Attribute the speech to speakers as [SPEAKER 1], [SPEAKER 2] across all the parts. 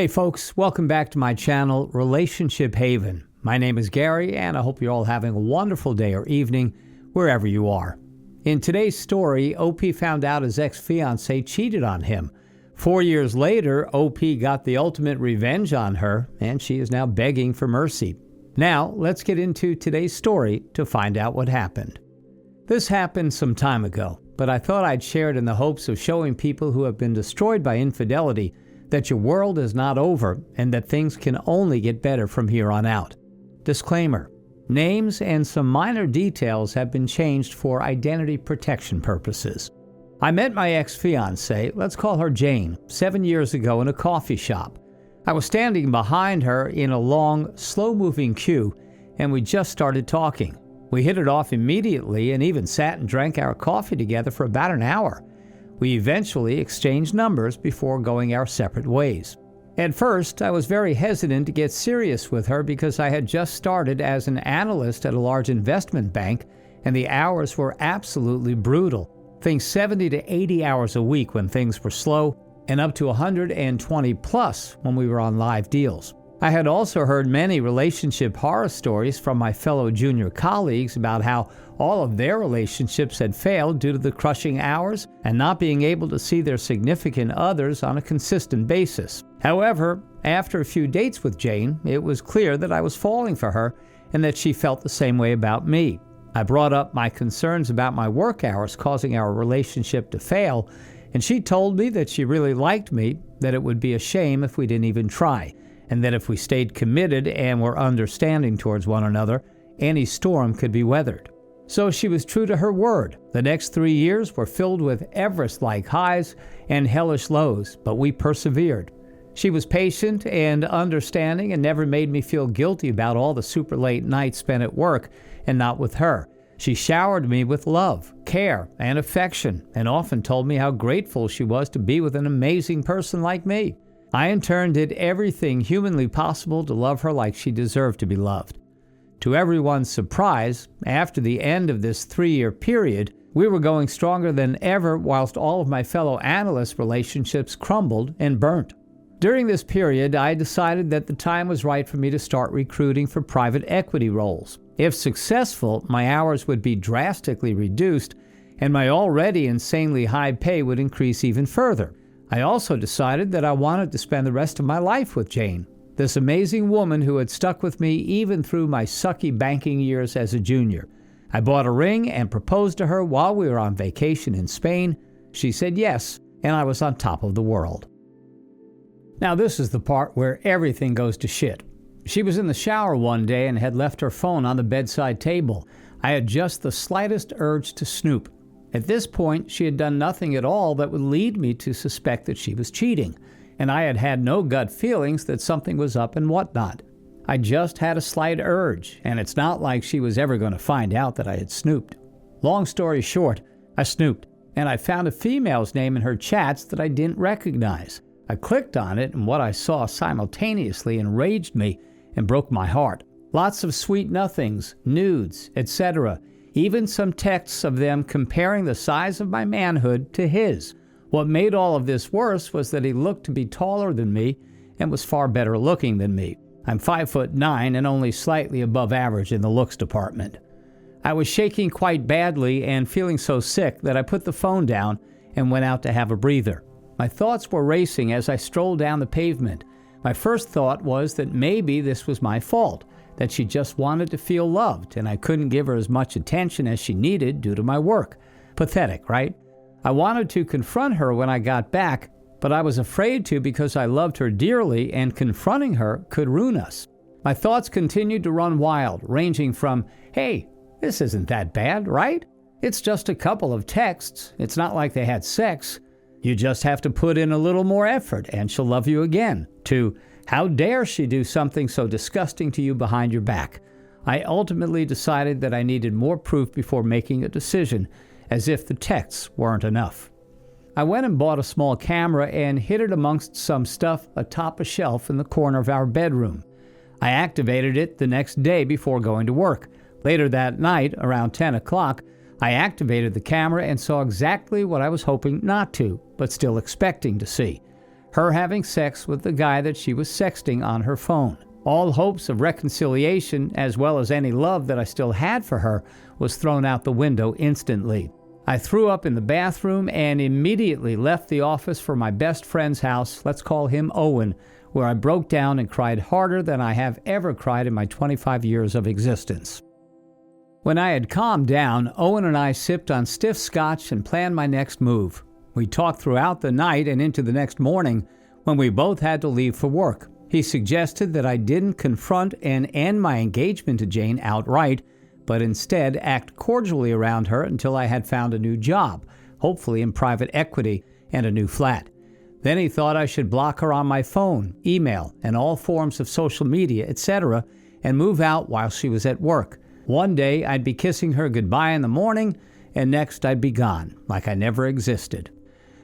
[SPEAKER 1] Hey folks, welcome back to my channel, Relationship Haven. My name is Gary, and I hope you're all having a wonderful day or evening, wherever you are. In today's story, OP found out his ex-fiance cheated on him. 4 years later, OP got the ultimate revenge on her, and she is now begging for mercy. Now, let's get into today's story to find out what happened. This happened some time ago, but I thought I'd share it in the hopes of showing people who have been destroyed by infidelity that your world is not over and that things can only get better from here on out. Disclaimer: names and some minor details have been changed for identity protection purposes. I met my ex-fiancée, let's call her Jane, 7 years ago in a coffee shop. I was standing behind her in a long, slow-moving queue, and we just started talking. We hit it off immediately and even sat and drank our coffee together for about an hour. We eventually exchanged numbers before going our separate ways. At first, I was very hesitant to get serious with her because I had just started as an analyst at a large investment bank, and the hours were absolutely brutal. Think 70 to 80 hours a week when things were slow, and up to 120 plus when we were on live deals. I had also heard many relationship horror stories from my fellow junior colleagues about how all of their relationships had failed due to the crushing hours and not being able to see their significant others on a consistent basis. However, after a few dates with Jane, it was clear that I was falling for her and that she felt the same way about me. I brought up my concerns about my work hours causing our relationship to fail, and she told me that she really liked me, that it would be a shame if we didn't even try, and that if we stayed committed and were understanding towards one another, any storm could be weathered. So she was true to her word. The next 3 years were filled with Everest-like highs and hellish lows, but we persevered. She was patient and understanding and never made me feel guilty about all the super late nights spent at work and not with her. She showered me with love, care, and affection, and often told me how grateful she was to be with an amazing person like me. I in turn did everything humanly possible to love her like she deserved to be loved. To everyone's surprise, after the end of this 3-year period, we were going stronger than ever whilst all of my fellow analyst relationships crumbled and burnt. During this period, I decided that the time was right for me to start recruiting for private equity roles. If successful, my hours would be drastically reduced, and my already insanely high pay would increase even further. I also decided that I wanted to spend the rest of my life with Jane, this amazing woman who had stuck with me even through my sucky banking years as a junior. I bought a ring and proposed to her while we were on vacation in Spain. She said yes, and I was on top of the world. Now this is the part where everything goes to shit. She was in the shower one day and had left her phone on the bedside table. I had just the slightest urge to snoop. At this point, she had done nothing at all that would lead me to suspect that she was cheating, and I had had no gut feelings that something was up and whatnot. I just had a slight urge, and it's not like she was ever going to find out that I had snooped. Long story short, I snooped, and I found a female's name in her chats that I didn't recognize. I clicked on it, and what I saw simultaneously enraged me and broke my heart. Lots of sweet nothings, nudes, etc., even some texts of them comparing the size of my manhood to his. What made all of this worse was that he looked to be taller than me and was far better looking than me. I'm 5'9" and only slightly above average in the looks department. I was shaking quite badly and feeling so sick that I put the phone down and went out to have a breather. My thoughts were racing as I strolled down the pavement. My first thought was that maybe this was my fault, that she just wanted to feel loved and I couldn't give her as much attention as she needed due to my work. Pathetic, right? I wanted to confront her when I got back, but I was afraid to because I loved her dearly and confronting her could ruin us. My thoughts continued to run wild, ranging from, hey, this isn't that bad, right? It's just a couple of texts. It's not like they had sex. You just have to put in a little more effort and she'll love you again, to how dare she do something so disgusting to you behind your back. I ultimately decided that I needed more proof before making a decision, as if the texts weren't enough. I went and bought a small camera and hid it amongst some stuff atop a shelf in the corner of our bedroom. I activated it the next day before going to work. Later that night, around 10 o'clock, I activated the camera and saw exactly what I was hoping not to, but still expecting to see. her having sex with the guy that she was sexting on her phone. All hopes of reconciliation, as well as any love that I still had for her, was thrown out the window instantly. I threw up in the bathroom and immediately left the office for my best friend's house, let's call him Owen, where I broke down and cried harder than I have ever cried in my 25 years of existence. When I had calmed down, Owen and I sipped on stiff scotch and planned my next move. We talked throughout the night and into the next morning when we both had to leave for work. He suggested that I didn't confront and end my engagement to Jane outright, but instead act cordially around her until I had found a new job, hopefully in private equity, and a new flat. Then he thought I should block her on my phone, email, and all forms of social media, etc., and move out while she was at work. One day I'd be kissing her goodbye in the morning, and next I'd be gone, like I never existed.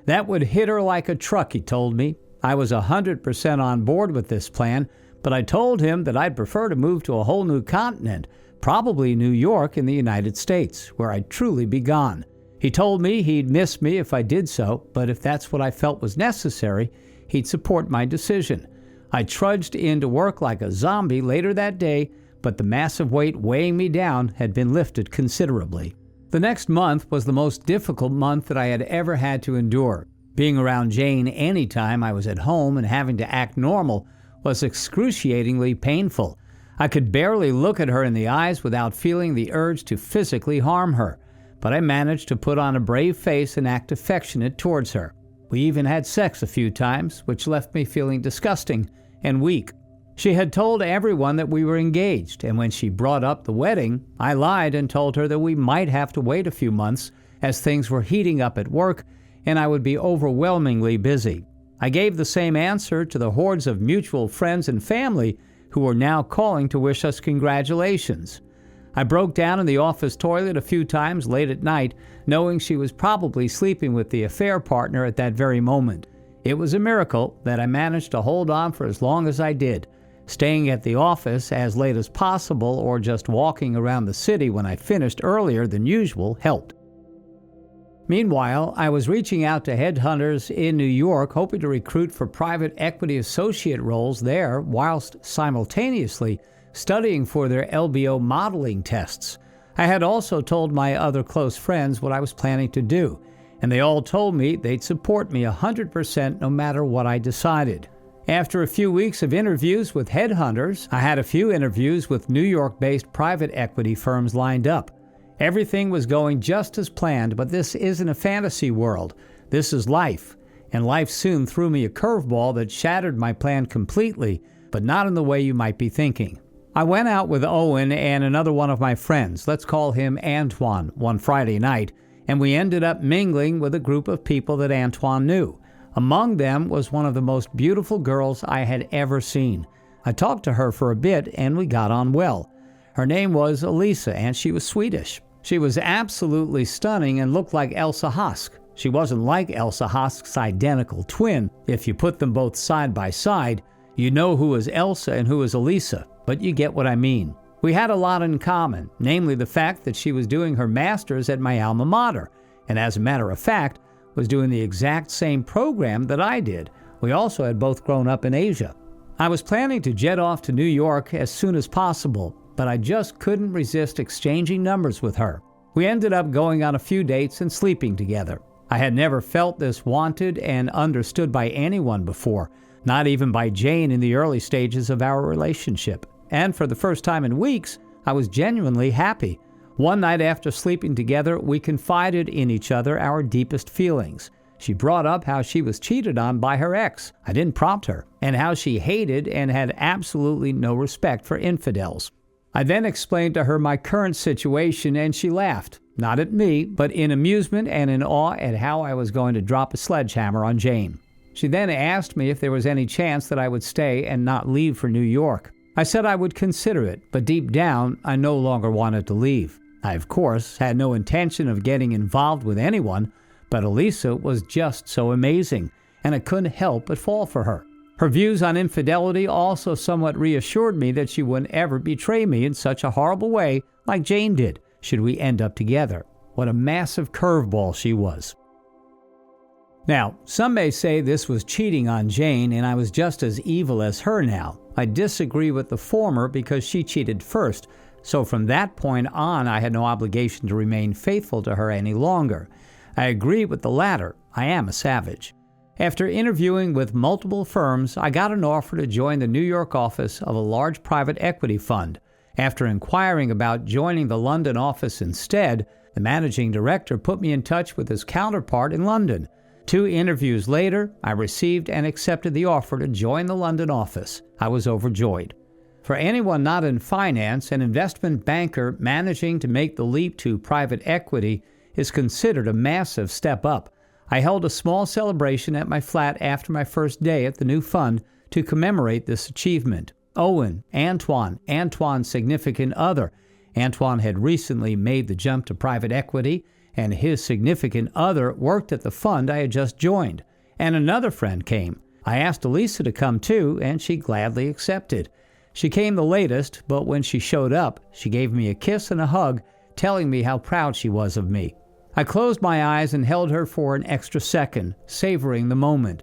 [SPEAKER 1] That would hit her like a truck, he told me. I was 100% on board with this plan, but I told him that I'd prefer to move to a whole new continent, probably New York in the United States, where I'd truly be gone. He told me he'd miss me if I did so, but if that's what I felt was necessary, he'd support my decision. I trudged into work like a zombie later that day, but the massive weight weighing me down had been lifted considerably. The next month was the most difficult month that I had ever had to endure. Being around Jane any time I was at home and having to act normal was excruciatingly painful. I could barely look at her in the eyes without feeling the urge to physically harm her, but I managed to put on a brave face and act affectionate towards her. We even had sex a few times, which left me feeling disgusting and weak. She had told everyone that we were engaged, and when she brought up the wedding, I lied and told her that we might have to wait a few months as things were heating up at work and I would be overwhelmingly busy. I gave the same answer to the hordes of mutual friends and family who were now calling to wish us congratulations. I broke down in the office toilet a few times late at night, knowing she was probably sleeping with the affair partner at that very moment. It was a miracle that I managed to hold on for as long as I did. Staying at the office as late as possible or just walking around the city when I finished earlier than usual helped. Meanwhile, I was reaching out to headhunters in New York, hoping to recruit for private equity associate roles there, whilst simultaneously studying for their LBO modeling tests. I had also told my other close friends what I was planning to do, and they all told me they'd support me 100% no matter what I decided. After a few weeks of interviews with headhunters, I had a few interviews with New York-based private equity firms lined up. Everything was going just as planned, but this isn't a fantasy world. This is life, and life soon threw me a curveball that shattered my plan completely, but not in the way you might be thinking. I went out with Owen and another one of my friends, let's call him Antoine, one Friday night, and we ended up mingling with a group of people that Antoine knew. Among them was one of the most beautiful girls I had ever seen. I talked to her for a bit, and we got on well. Her name was Elisa, and she was Swedish. She was absolutely stunning and looked like Elsa Hosk. She wasn't like Elsa Hosk's identical twin. If you put them both side by side, you know who is Elsa and who is Elisa, but you get what I mean. We had a lot in common, namely the fact that she was doing her master's at my alma mater, and as a matter of fact, was doing the exact same program that I did. We also had both grown up in Asia. I was planning to jet off to New York as soon as possible, but I just couldn't resist exchanging numbers with her. We ended up going on a few dates and sleeping together. I had never felt this wanted and understood by anyone before, not even by Jane in the early stages of our relationship. And for the first time in weeks, I was genuinely happy. One night after sleeping together, we confided in each other our deepest feelings. She brought up how she was cheated on by her ex. I didn't prompt her, and how she hated and had absolutely no respect for infidels. I then explained to her my current situation, and she laughed, not at me, but in amusement and in awe at how I was going to drop a sledgehammer on Jane. She then asked me if there was any chance that I would stay and not leave for New York. I said I would consider it, but deep down, I no longer wanted to leave. I, of course, had no intention of getting involved with anyone, but Elisa was just so amazing, and I couldn't help but fall for her. Her views on infidelity also somewhat reassured me that she wouldn't ever betray me in such a horrible way like Jane did, should we end up together. What a massive curveball she was. Now, some may say this was cheating on Jane and I was just as evil as her now. I disagree with the former because she cheated first, so from that point on I had no obligation to remain faithful to her any longer. I agree with the latter. I am a savage. After interviewing with multiple firms, I got an offer to join the New York office of a large private equity fund. After inquiring about joining the London office instead, the managing director put me in touch with his counterpart in London. 2 interviews later, I received and accepted the offer to join the London office. I was overjoyed. For anyone not in finance, an investment banker managing to make the leap to private equity is considered a massive step up. I held a small celebration at my flat after my first day at the new fund to commemorate this achievement. Owen, Antoine's significant other. Antoine had recently made the jump to private equity, and his significant other worked at the fund I had just joined. And another friend came. I asked Elisa to come too, and she gladly accepted. She came the latest, but when she showed up, she gave me a kiss and a hug, telling me how proud she was of me. I closed my eyes and held her for an extra second, savoring the moment.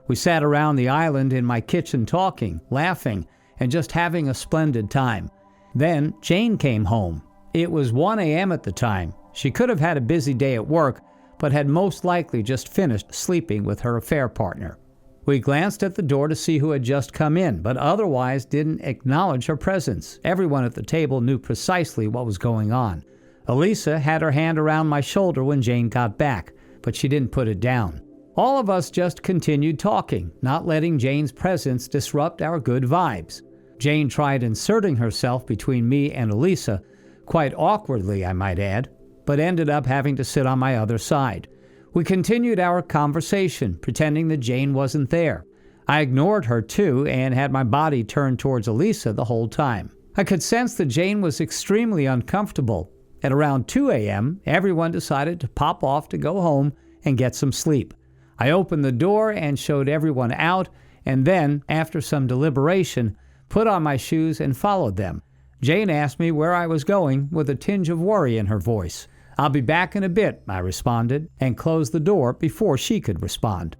[SPEAKER 1] We sat around the island in my kitchen talking, laughing, and just having a splendid time. Then Jane came home. It was 1 a.m. at the time. She could have had a busy day at work, but had most likely just finished sleeping with her affair partner. We glanced at the door to see who had just come in, but otherwise didn't acknowledge her presence. Everyone at the table knew precisely what was going on. Elisa had her hand around my shoulder when Jane got back, but she didn't put it down. All of us just continued talking, not letting Jane's presence disrupt our good vibes. Jane tried inserting herself between me and Elisa, quite awkwardly, I might add, but ended up having to sit on my other side. We continued our conversation, pretending that Jane wasn't there. I ignored her too and had my body turned towards Elisa the whole time. I could sense that Jane was extremely uncomfortable. At around 2 a.m., everyone decided to pop off to go home and get some sleep. I opened the door and showed everyone out, and then, after some deliberation, put on my shoes and followed them. Jane asked me where I was going with a tinge of worry in her voice. "I'll be back in a bit," I responded, and closed the door before she could respond.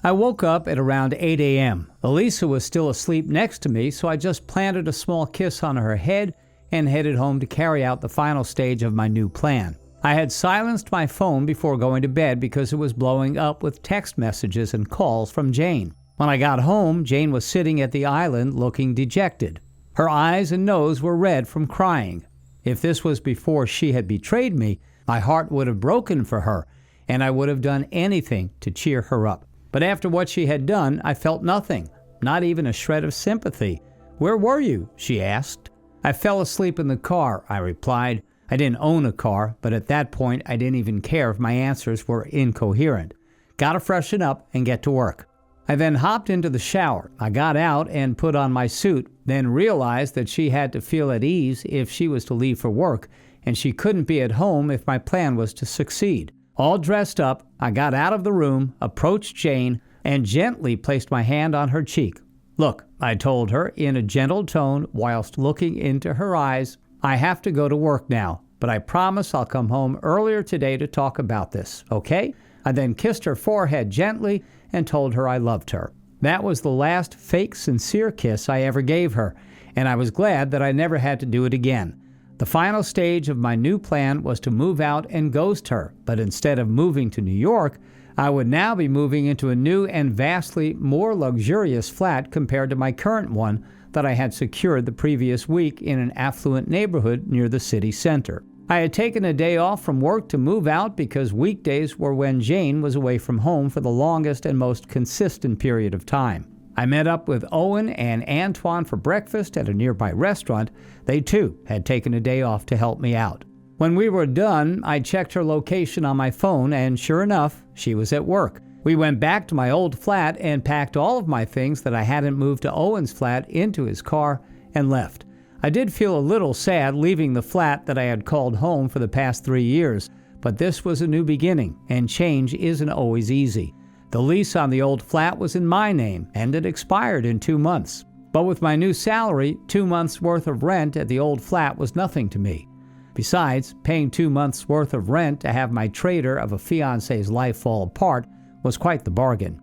[SPEAKER 1] I woke up at around 8 a.m. Elisa was still asleep next to me, so I just planted a small kiss on her head and headed home to carry out the final stage of my new plan. I had silenced my phone before going to bed because it was blowing up with text messages and calls from Jane. When I got home, Jane was sitting at the island looking dejected. Her eyes and nose were red from crying. If this was before she had betrayed me, my heart would have broken for her, and I would have done anything to cheer her up. But after what she had done, I felt nothing, not even a shred of sympathy. "Where were you?" she asked. "I fell asleep in the car," I replied. I didn't own a car, but at that point I didn't even care if my answers were incoherent. Gotta freshen up and get to work. I then hopped into the shower. I got out and put on my suit, then realized that she had to feel at ease if she was to leave for work, and she couldn't be at home if my plan was to succeed. All dressed up, I got out of the room, approached Jane, and gently placed my hand on her cheek. "Look," I told her in a gentle tone whilst looking into her eyes, "I have to go to work now, but I promise I'll come home earlier today to talk about this, okay?" I then kissed her forehead gently and told her I loved her. That was the last fake sincere kiss I ever gave her, and I was glad that I never had to do it again. The final stage of my new plan was to move out and ghost her, but instead of moving to New York, I would now be moving into a new and vastly more luxurious flat compared to my current one that I had secured the previous week in an affluent neighborhood near the city center. I had taken a day off from work to move out because weekdays were when Jane was away from home for the longest and most consistent period of time. I met up with Owen and Antoine for breakfast at a nearby restaurant. They too had taken a day off to help me out. When we were done, I checked her location on my phone, and sure enough, she was at work. We went back to my old flat and packed all of my things that I hadn't moved to Owen's flat into his car and left. I did feel a little sad leaving the flat that I had called home for the past 3 years, but this was a new beginning, and change isn't always easy. The lease on the old flat was in my name, and it expired in 2 months. But with my new salary, 2 months' worth of rent at the old flat was nothing to me. Besides, paying 2 months' worth of rent to have my traitor of a fiance's life fall apart was quite the bargain.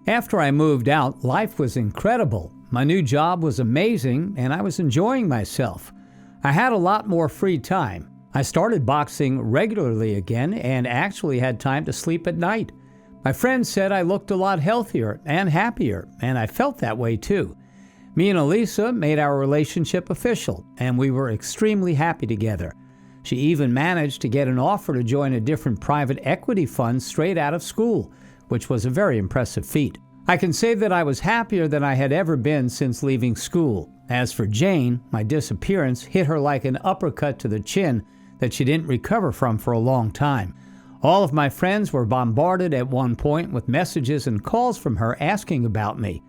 [SPEAKER 1] After I moved out, life was incredible. My new job was amazing, and I was enjoying myself. I had a lot more free time. I started boxing regularly again and actually had time to sleep at night. My friends said I looked a lot healthier and happier, and I felt that way too. Me and Elisa made our relationship official, and we were extremely happy together. She even managed to get an offer to join a different private equity fund straight out of school, which was a very impressive feat. I can say that I was happier than I had ever been since leaving school. As for Jane, my disappearance hit her like an uppercut to the chin that she didn't recover from for a long time. All of my friends were bombarded at one point with messages and calls from her asking about me.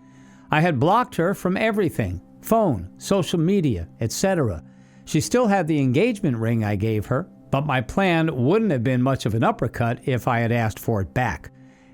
[SPEAKER 1] I had blocked her from everything: phone, social media, etc. She still had the engagement ring I gave her, but my plan wouldn't have been much of an uppercut if I had asked for it back.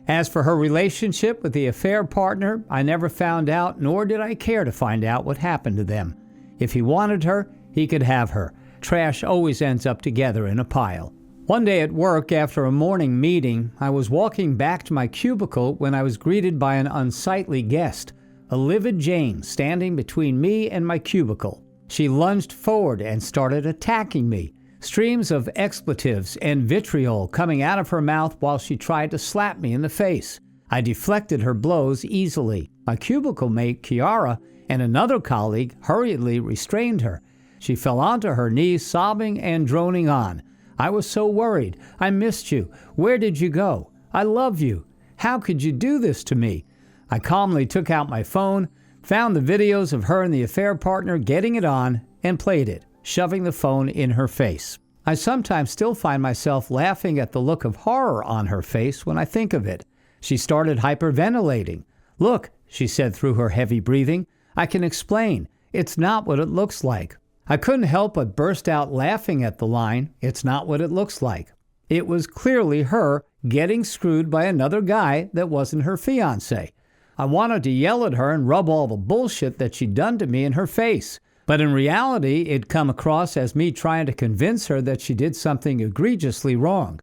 [SPEAKER 1] As for her relationship with the affair partner, I never found out, nor did I care to find out what happened to them. If he wanted her, he could have her. Trash always ends up together in a pile. One day at work, after a morning meeting, I was walking back to my cubicle when I was greeted by an unsightly guest, a livid Jane standing between me and my cubicle. She lunged forward and started attacking me, streams of expletives and vitriol coming out of her mouth while she tried to slap me in the face. I deflected her blows easily. My cubicle mate, Kiara, and another colleague hurriedly restrained her. She fell onto her knees, sobbing and droning on. "I was so worried. I missed you. Where did you go? I love you. How could you do this to me?" I calmly took out my phone, found the videos of her and the affair partner getting it on, and played it, shoving the phone in her face. I sometimes still find myself laughing at the look of horror on her face when I think of it. She started hyperventilating. "Look," she said through her heavy breathing, "I can explain. It's not what it looks like." I couldn't help but burst out laughing at the line, "It's not what it looks like." It was clearly her getting screwed by another guy that wasn't her fiancé. I wanted to yell at her and rub all the bullshit that she'd done to me in her face. But in reality, it'd come across as me trying to convince her that she did something egregiously wrong.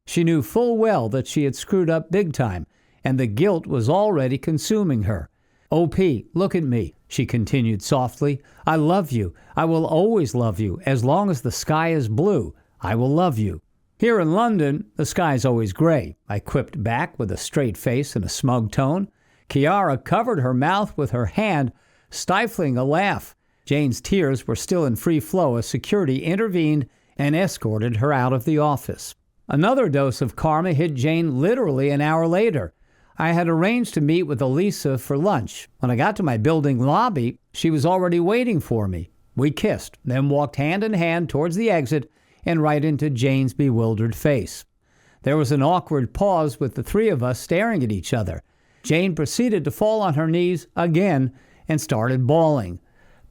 [SPEAKER 1] She knew full well that she had screwed up big time, and the guilt was already consuming her. "OP, look at me," she continued softly. "I love you. I will always love you. As long as the sky is blue, I will love you." "Here in London, the sky's always gray," I quipped back with a straight face and a smug tone. Kiara covered her mouth with her hand, stifling a laugh. Jane's tears were still in free flow as security intervened and escorted her out of the office. Another dose of karma hit Jane literally an hour later. I had arranged to meet with Elisa for lunch. When I got to my building lobby, she was already waiting for me. We kissed, then walked hand in hand towards the exit and right into Jane's bewildered face. There was an awkward pause with the three of us staring at each other. Jane proceeded to fall on her knees again and started bawling,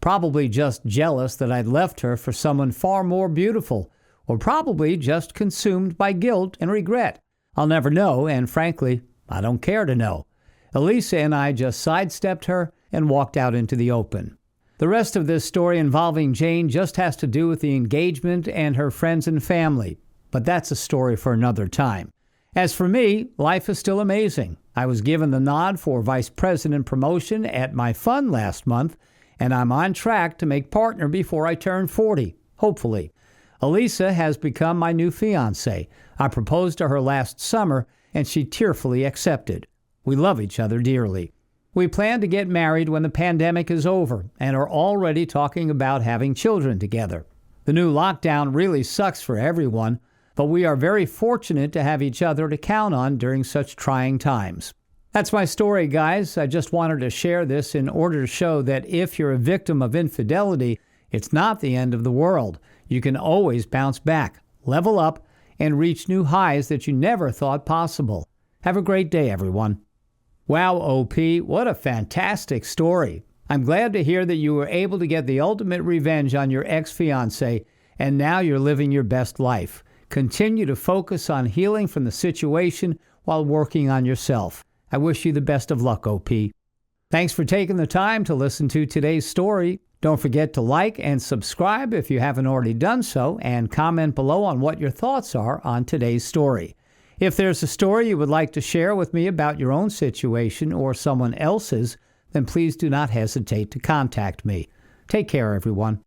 [SPEAKER 1] probably just jealous that I'd left her for someone far more beautiful, or probably just consumed by guilt and regret. I'll never know, and frankly, I don't care to know. Elisa and I just sidestepped her and walked out into the open. The rest of this story involving Jane just has to do with the engagement and her friends and family, but that's a story for another time. As for me, life is still amazing. I was given the nod for vice president promotion at my fund last month, and I'm on track to make partner before I turn 40, hopefully. Elisa has become my new fiancé. I proposed to her last summer, and she tearfully accepted. We love each other dearly. We plan to get married when the pandemic is over and are already talking about having children together. The new lockdown really sucks for everyone, but we are very fortunate to have each other to count on during such trying times. That's my story, guys. I just wanted to share this in order to show that if you're a victim of infidelity, it's not the end of the world. You can always bounce back, level up, and reach new highs that you never thought possible. Have a great day, everyone. Wow, OP, what a fantastic story. I'm glad to hear that you were able to get the ultimate revenge on your ex-fiancé, and now you're living your best life. Continue to focus on healing from the situation while working on yourself. I wish you the best of luck, OP. Thanks for taking the time to listen to today's story. Don't forget to like and subscribe if you haven't already done so, and comment below on what your thoughts are on today's story. If there's a story you would like to share with me about your own situation or someone else's, then please do not hesitate to contact me. Take care, everyone.